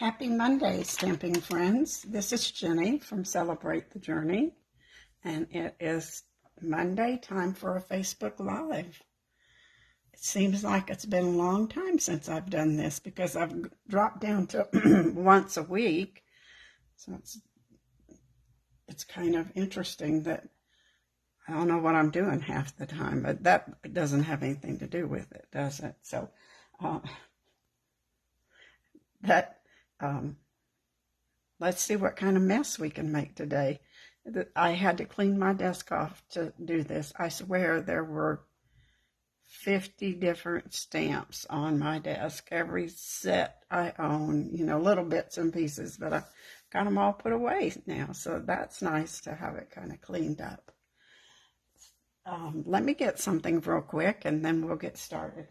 Happy Monday, stamping friends. This is Jenny from Celebrate the Journey, and it is Monday, time for a Facebook Live. It seems like it's been a long time since I've done this because I've dropped down to once a week. So it's kind of interesting that I don't know what I'm doing half the time, but that doesn't have anything to do with it, does it? So let's see what kind of mess we can make today. I had to clean my desk off to do this. I swear there were 50 different stamps on my desk. Every set I own, little bits and pieces, but I've got them all put away now. So that's nice to have it kind of cleaned up. Let me get something real quick and then we'll get started.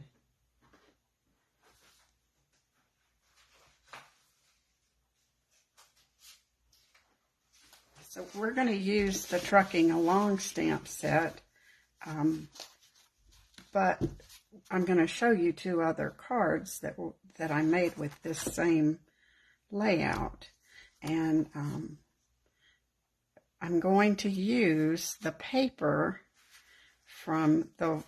So we're going to use the Trucking Along stamp set, but I'm going to show you two other cards that I made with this same layout. And I'm going to use the paper from the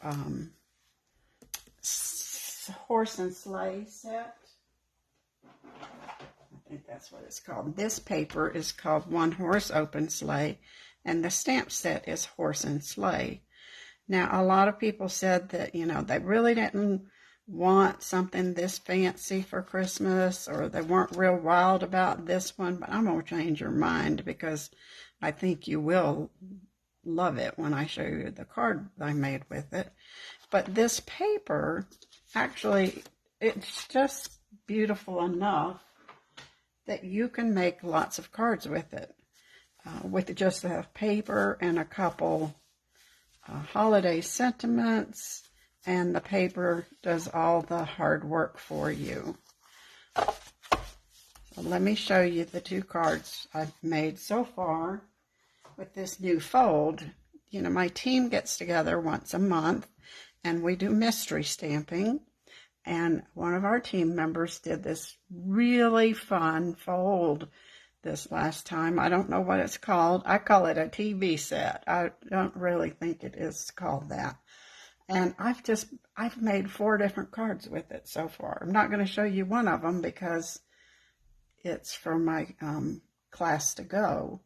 Horse and Sleigh set. I think that's what it's called. This paper is called One Horse Open Sleigh, and the stamp set is Horse and Sleigh. Now, a lot of people said that, they really didn't want something this fancy for Christmas, or they weren't real wild about this one, but I'm going to change your mind because I think you will love it when I show you the card I made with it. But this paper, actually, it's just beautiful enough that you can make lots of cards with it, with just a paper and a couple holiday sentiments, and the paper does all the hard work for you. So let me show you the two cards I've made so far with this new fold. My team gets together once a month and we do mystery stamping. And one of our team members did this really fun fold this last time. I don't know what it's called. I call it a TV set. I don't really think it is called that. And I've made 4 different cards with it so far. I'm not going to show you one of them because it's for my class to go,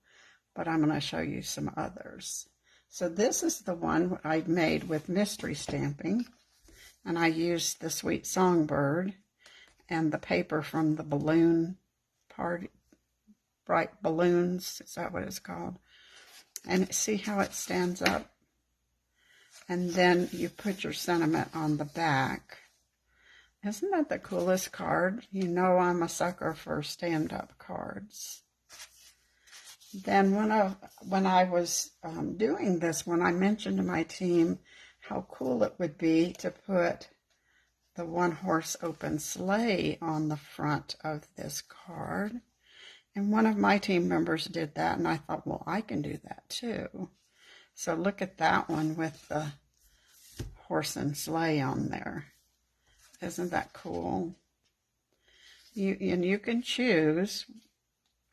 but I'm going to show you some others. So this is the one I made with mystery stamping. And I used the Sweet Songbird and the paper from the balloon party, Bright Balloons, is that what it's called? And see how it stands up? And then you put your sentiment on the back. Isn't that the coolest card? I'm a sucker for stand-up cards. Then when I was doing this one, I mentioned to my team how cool it would be to put the One Horse Open Sleigh on the front of this card. And one of my team members did that, and I thought, well, I can do that too. So look at that one with the horse and sleigh on there. Isn't that cool? You can choose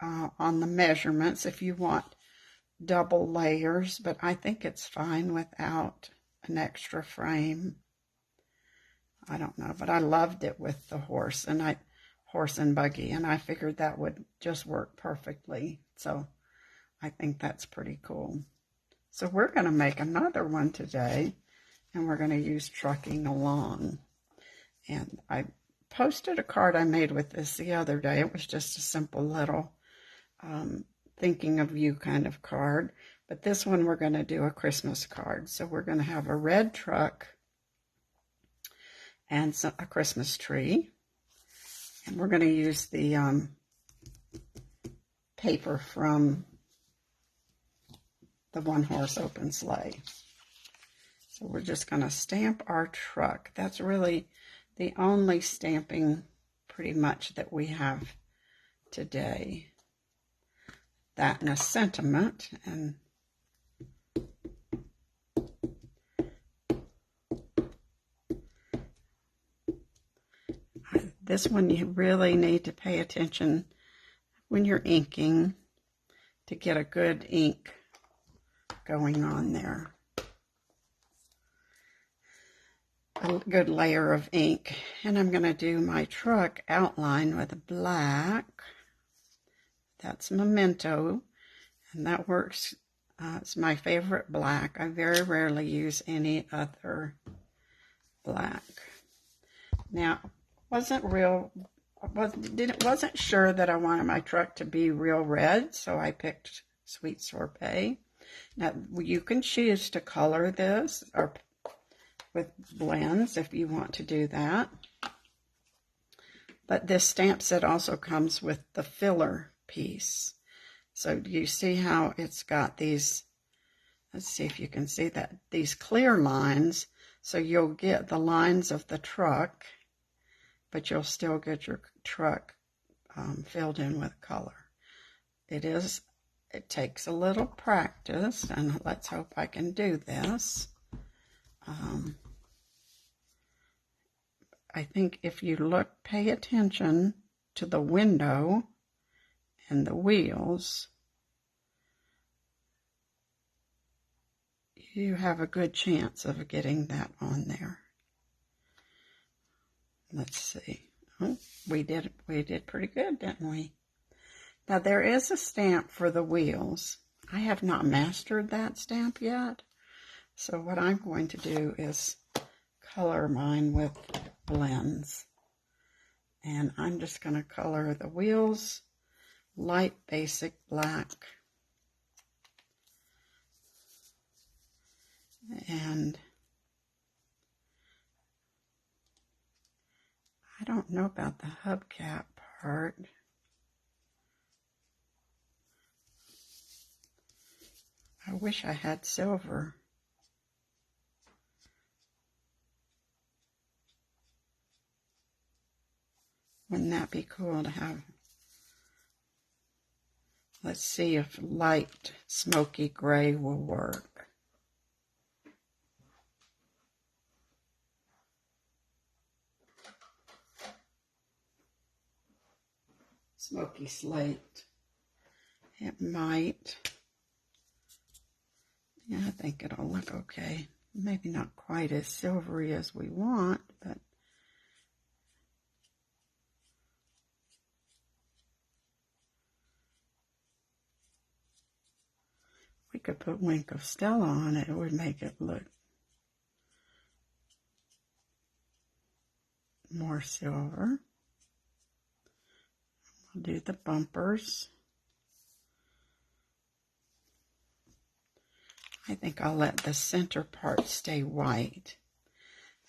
on the measurements if you want double layers, but I think it's fine without an extra frame. I don't know, but I loved it with the horse and buggy, and I figured that would just work perfectly. So I think that's pretty cool. So we're going to make another one today, and we're going to use Trucking Along. And I posted a card I made with this the other day. It was just a simple little thinking of you kind of card. But this one we're going to do a Christmas card. So we're going to have a red truck and a Christmas tree. And we're going to use the paper from the One Horse Open Sleigh. So we're just going to stamp our truck. That's really the only stamping pretty much that we have today. That and a sentiment, and this one you really need to pay attention when you're inking to get a good ink going on there. A good layer of ink. And I'm going to do my truck outline with black. That's Memento, and that works. It's my favorite black. I very rarely use any other black. Now, wasn't sure that I wanted my truck to be real red, so I picked Sweet Sorbet. Now, you can choose to color this or with blends if you want to do that. But this stamp set also comes with the filler piece. So do you see how it's got these, let's see if you can see that, these clear lines. So you'll get the lines of the truck, but you'll still get your truck filled in with color. It takes a little practice, and let's hope I can do this. I think if you pay attention to the window and the wheels, you have a good chance of getting that on there. Let's see. Oh, we did pretty good, didn't we? Now there is a stamp for the wheels. I have not mastered that stamp yet. So what I'm going to do is color mine with blends. And I'm just going to color the wheels light basic black. And I don't know about the hubcap part. I wish I had silver. Wouldn't that be cool to have? Let's see if light smoky gray will work. Smoky slate. It might. Yeah, I think it'll look okay. Maybe not quite as silvery as we want, but we could put Wink of Stella on it. It would make it look more silver. We'll do the bumpers. I think I'll let the center part stay white.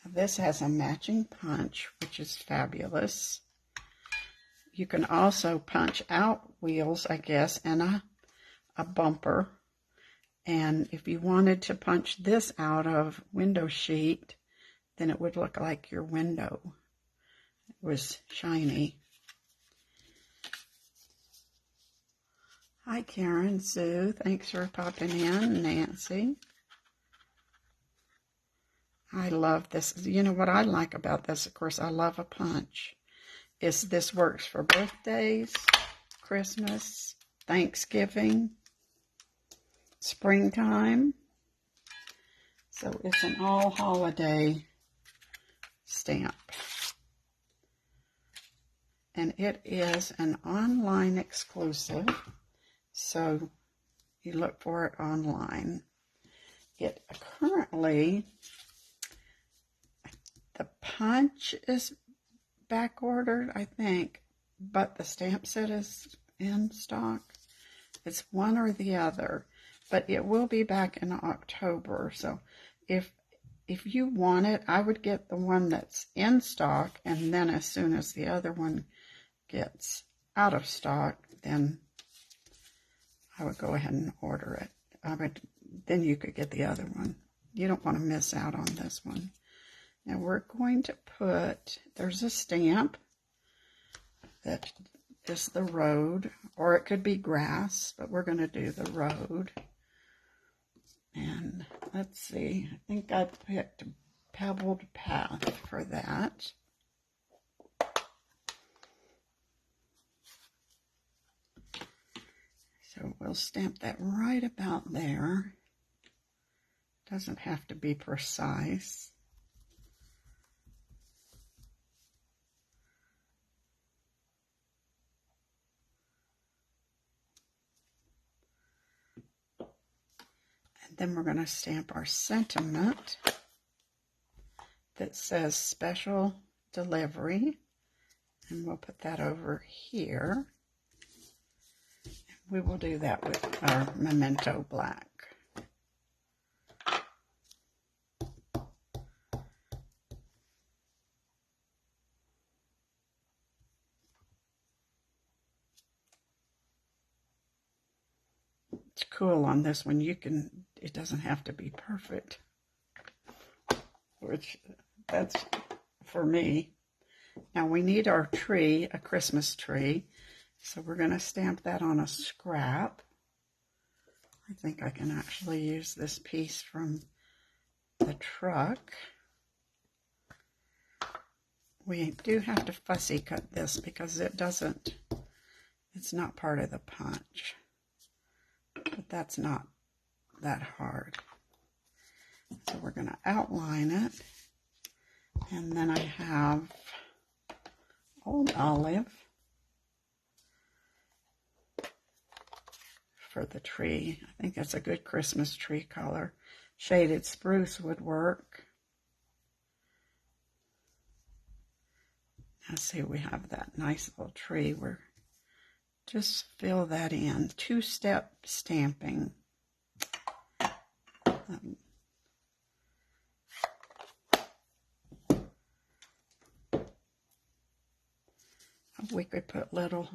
Now this has a matching punch, which is fabulous. You can also punch out wheels, I guess, and a bumper. And if you wanted to punch this out of window sheet, then it would look like your window. It was shiny. Hi, Karen, Sue. Thanks for popping in. Nancy. I love this. You know what I like about this, of course, I love a punch. This works for birthdays, Christmas, Thanksgiving, springtime. So it's an all holiday stamp. And it is an online exclusive. So you look for it online. It currently, the punch is back ordered, I think, but the stamp set is in stock. It's one or the other, but it will be back in October. So if you want it, I would get the one that's in stock, and then as soon as the other one gets out of stock, then I would go ahead and order it. Then you could get the other one. You don't want to miss out on this one. Now we're going to put, there's a stamp that is the road, or it could be grass, but we're going to do the road. And let's see, I think I picked Pebbled Path for that. So we'll stamp that right about there. Doesn't have to be precise. And then we're going to stamp our sentiment that says special delivery. And we'll put that over here. We will do that with our Memento Black. It's cool on this one. It doesn't have to be perfect, which that's for me. Now we need our tree, a Christmas tree. So we're going to stamp that on a scrap. I think I can actually use this piece from the truck. We do have to fussy cut this because it's not part of the punch. But that's not that hard. So we're going to outline it. And then I have Old Olive for the tree. I think that's a good Christmas tree color. Shaded Spruce would work. Now see, we have that nice little tree. We're just fill that in. Two-step stamping. We could put little,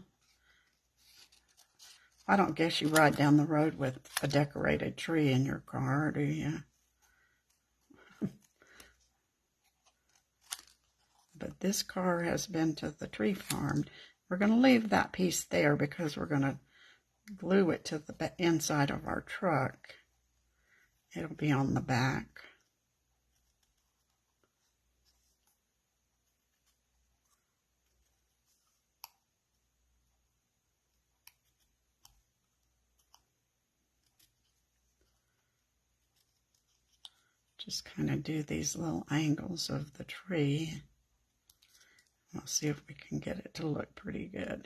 I don't guess you ride down the road with a decorated tree in your car, do you? But this car has been to the tree farm. We're going to leave that piece there because we're going to glue it to the inside of our truck. It'll be on the back. Just kind of do these little angles of the tree. We'll see if we can get it to look pretty good.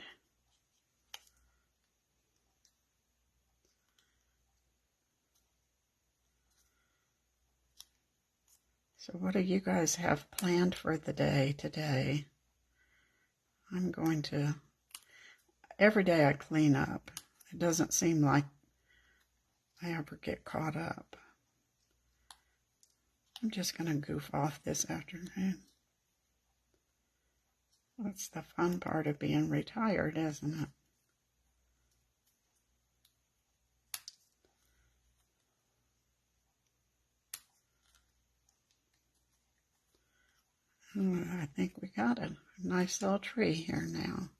So what do you guys have planned for the day today? I'm going to, every day I clean up. It doesn't seem like I ever get caught up. I'm just going to goof off this afternoon. That's the fun part of being retired, isn't it? I think we got a nice little tree here now.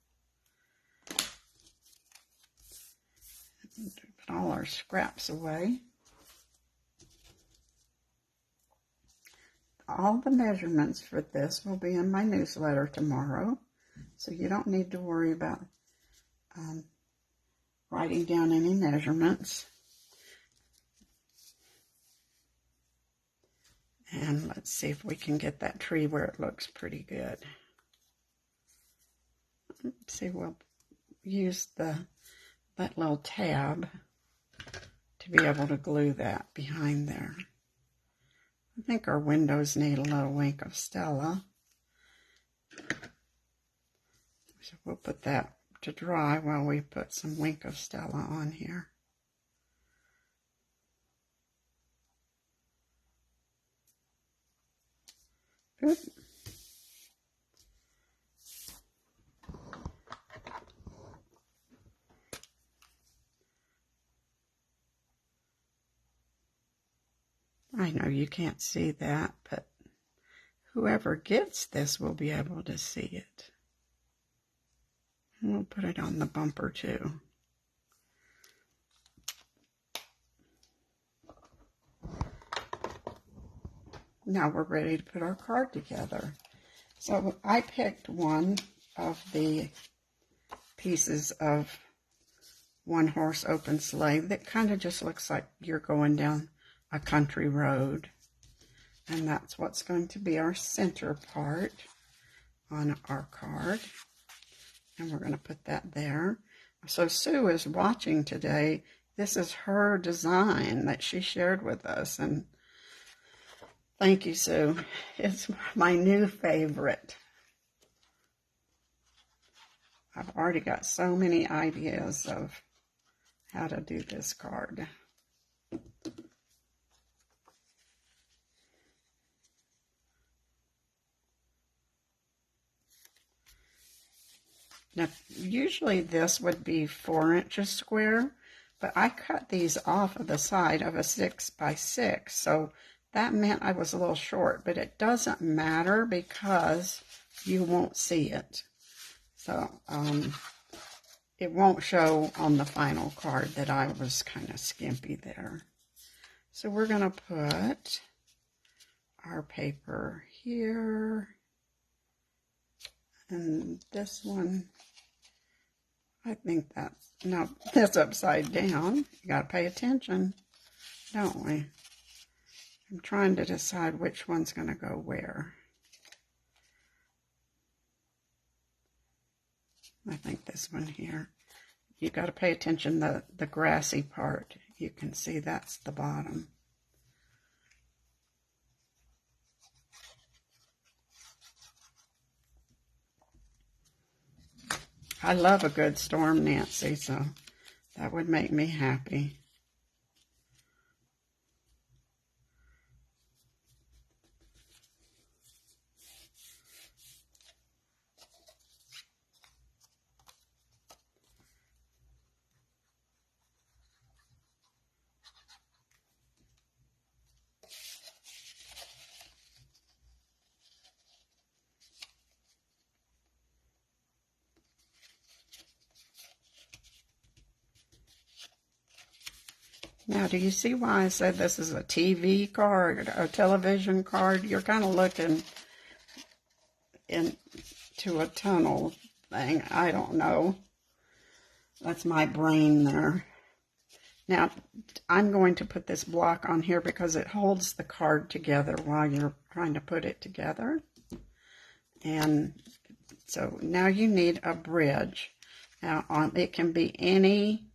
Put all our scraps away. All the measurements for this will be in my newsletter tomorrow, so you don't need to worry about writing down any measurements. And let's see if we can get that tree where it looks pretty good. Let's see, we'll use that little tab to be able to glue that behind there. I think our windows need a little wink of Stella. So we'll put that to dry while we put some wink of Stella on here. Good. I know you can't see that, but whoever gets this will be able to see it. And we'll put it on the bumper too. Now we're ready to put our card together. So I picked one of the pieces of one-horse open sleigh that kind of just looks like you're going down a country road. And that's what's going to be our center part on our card. And we're going to put that there. So Sue is watching today. This is her design that she shared with us. And thank you, Sue. It's my new favorite. I've already got so many ideas of how to do this card. Now, usually this would be 4 inches square, but I cut these off of the side of a 6 by 6, so that meant I was a little short, but it doesn't matter because you won't see it. So, it won't show on the final card that I was kind of skimpy there. So we're going to put our paper here. And this one, I think that's, no, that's upside down. You got to pay attention, don't we? I'm trying to decide which one's going to go where. I think this one here. You got to pay attention, the grassy part. You can see that's the bottom. I love a good storm, Nancy, so that would make me happy. Now, do you see why I said this is a TV card, a television card? You're kind of looking into a tunnel thing. I don't know. That's my brain there. Now, I'm going to put this block on here because it holds the card together while you're trying to put it together. And so now you need a bridge. Now, it can be any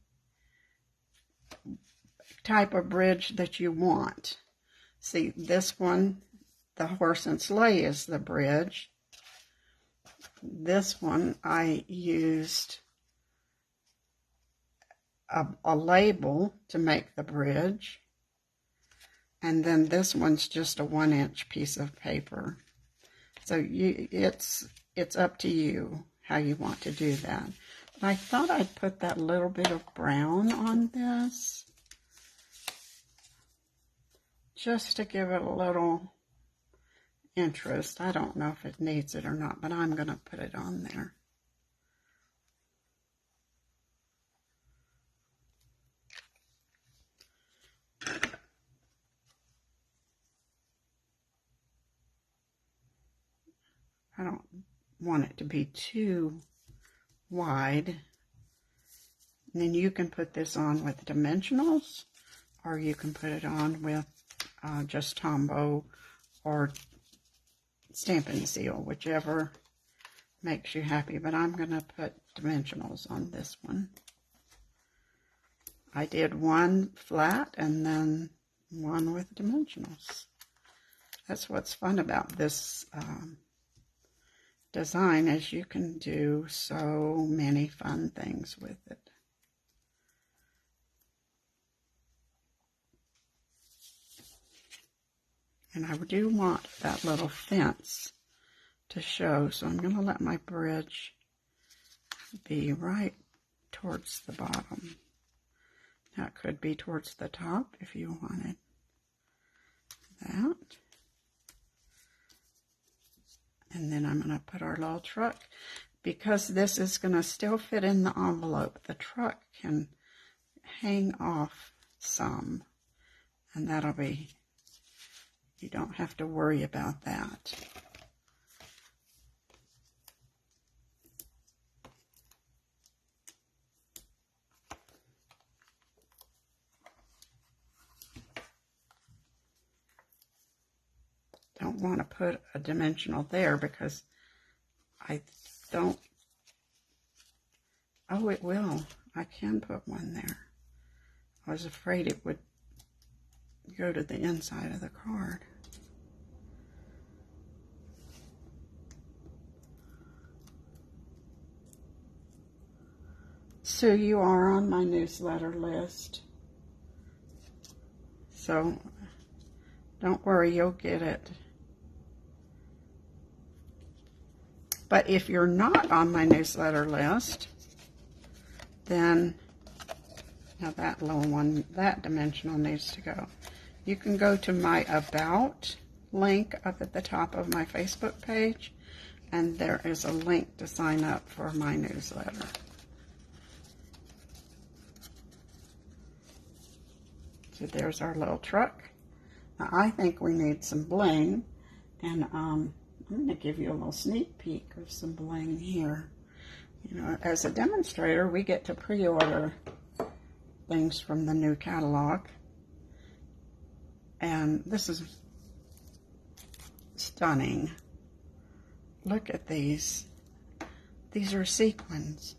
type of bridge that you want. See, this one, the horse and sleigh is the bridge. This one, I used a label to make the bridge. And then this one's just a 1-inch piece of paper. So it's up to you how you want to do that. But I thought I'd put that little bit of brown on this, just to give it a little interest. I don't know if it needs it or not, but I'm going to put it on there. I don't want it to be too wide. And then you can put this on with dimensionals, or you can put it on with just Tombow or Stampin' Seal, whichever makes you happy. But I'm going to put dimensionals on this one. I did one flat and then one with dimensionals. That's what's fun about this design, is you can do so many fun things with it. And I do want that little fence to show, so I'm going to let my bridge be right towards the bottom. Now it could be towards the top if you wanted that. And then I'm going to put our little truck. Because this is going to still fit in the envelope, the truck can hang off some. And that'll be, you don't have to worry about that. don't want to put a dimensional there because I don't. Oh, it will. I can put one there. I was afraid it would go to the inside of the card. So you are on my newsletter list. So don't worry, you'll get it. But if you're not on my newsletter list, then now that little one, that dimensional needs to go. You can go to my About link up at the top of my Facebook page, and there is a link to sign up for my newsletter. So there's our little truck. Now I think we need some bling, and I'm going to give you a little sneak peek of some bling here. You know, as a demonstrator, we get to pre-order things from the new catalog. And this is stunning. Look at these. These are sequins,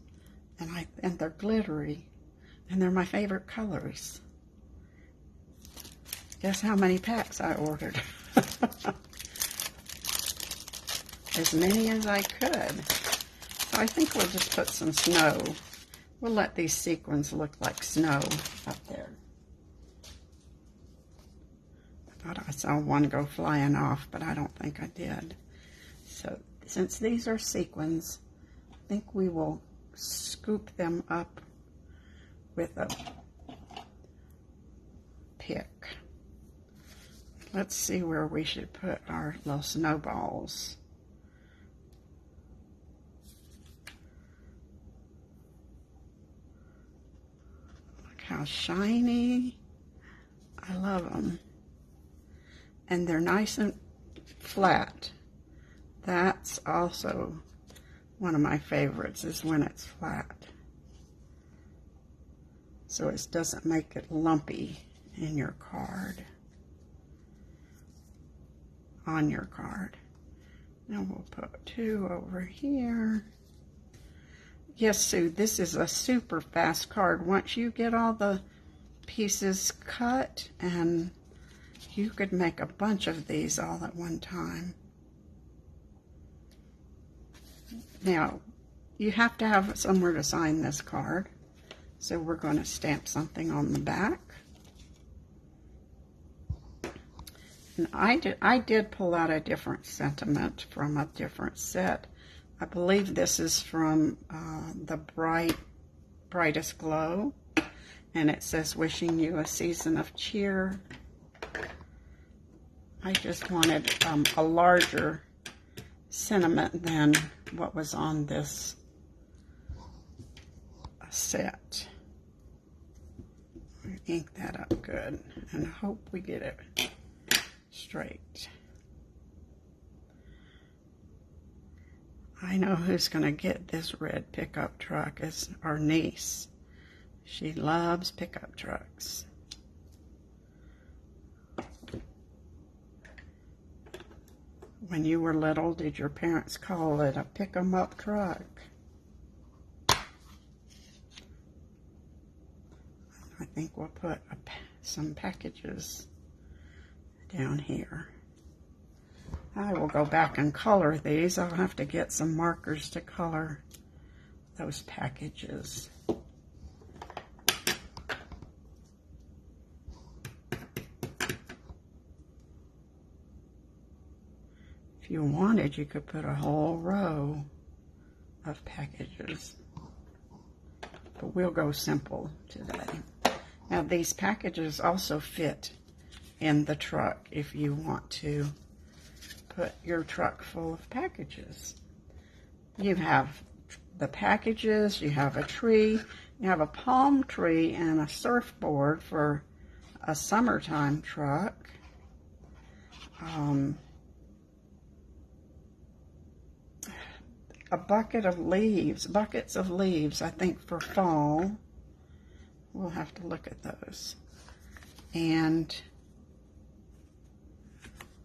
and they're glittery, and they're my favorite colors. Guess how many packs I ordered? As many as I could. So I think we'll just put some snow. We'll let these sequins look like snow up there. I thought I saw one go flying off, but I don't think I did. So since these are sequins, I think we will scoop them up with a pick. Let's see where we should put our little snowballs. Look how shiny. I love them. And they're nice and flat. That's also one of my favorites, is when it's flat. So it doesn't make it lumpy in your card. On your card. Now we'll put two over here. Yes, Sue, this is a super fast card. Once you get all the pieces cut, and you could make a bunch of these all at one time. Now, you have to have somewhere to sign this card. So we're going to stamp something on the back. And I did pull out a different sentiment from a different set. I believe this is from the Brightest Glow. And it says, wishing you a season of cheer. I just wanted a larger sentiment than what was on this set. Ink that up good and hope we get it straight. I know who's going to get this red pickup truck is our niece. She loves pickup trucks. When you were little, did your parents call it a pick-em-up truck? I think we'll put some packages down here. I will go back and color these. I'll have to get some markers to color those packages. If you wanted, you could put a whole row of packages. But we'll go simple today. Now these packages also fit in the truck if you want to put your truck full of packages. You have the packages, you have a tree, you have a palm tree and a surfboard for a summertime truck. A buckets of leaves, I think, for fall. We'll have to look at those. And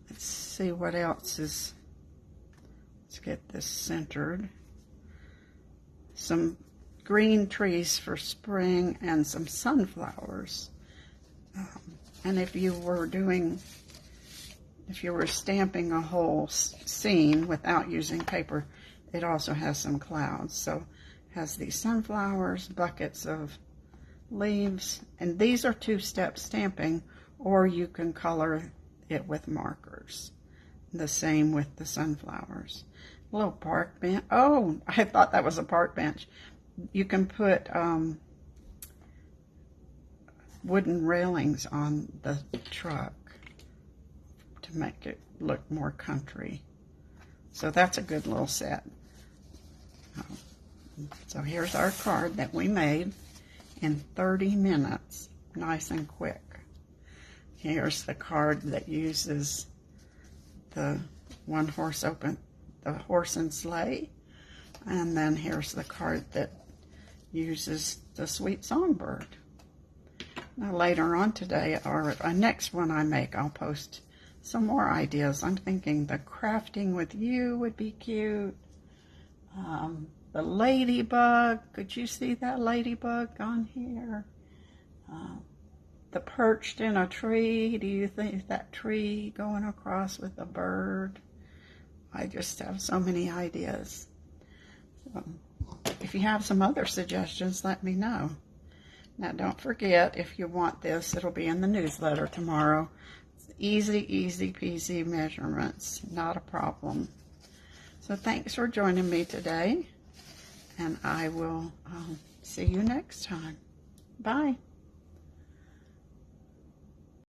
let's see what else is. Let's get this centered. Some green trees for spring and some sunflowers. And if you were stamping a whole scene without using paper, it also has some clouds. So it has these sunflowers, buckets of leaves, and these are two-step stamping, or you can color it with markers. The same with the sunflowers. A little park bench. Oh, I thought that was a park bench. You can put wooden railings on the truck to make it look more country. So that's a good little set. So here's our card that we made in 30 minutes, nice and quick. Here's the card that uses the one horse open, the horse and sleigh. And then here's the card that uses the sweet songbird. Now later on today, or a next one I make, I'll post some more ideas. I'm thinking the crafting with you would be cute. The ladybug, could you see that ladybug on here? The perched in a tree, do you think that tree going across with a bird? I just have so many ideas. So if you have some other suggestions, let me know. Now don't forget, if you want this, it'll be in the newsletter tomorrow. It's easy peasy measurements, not a problem. So thanks for joining me today, and I will see you next time. Bye.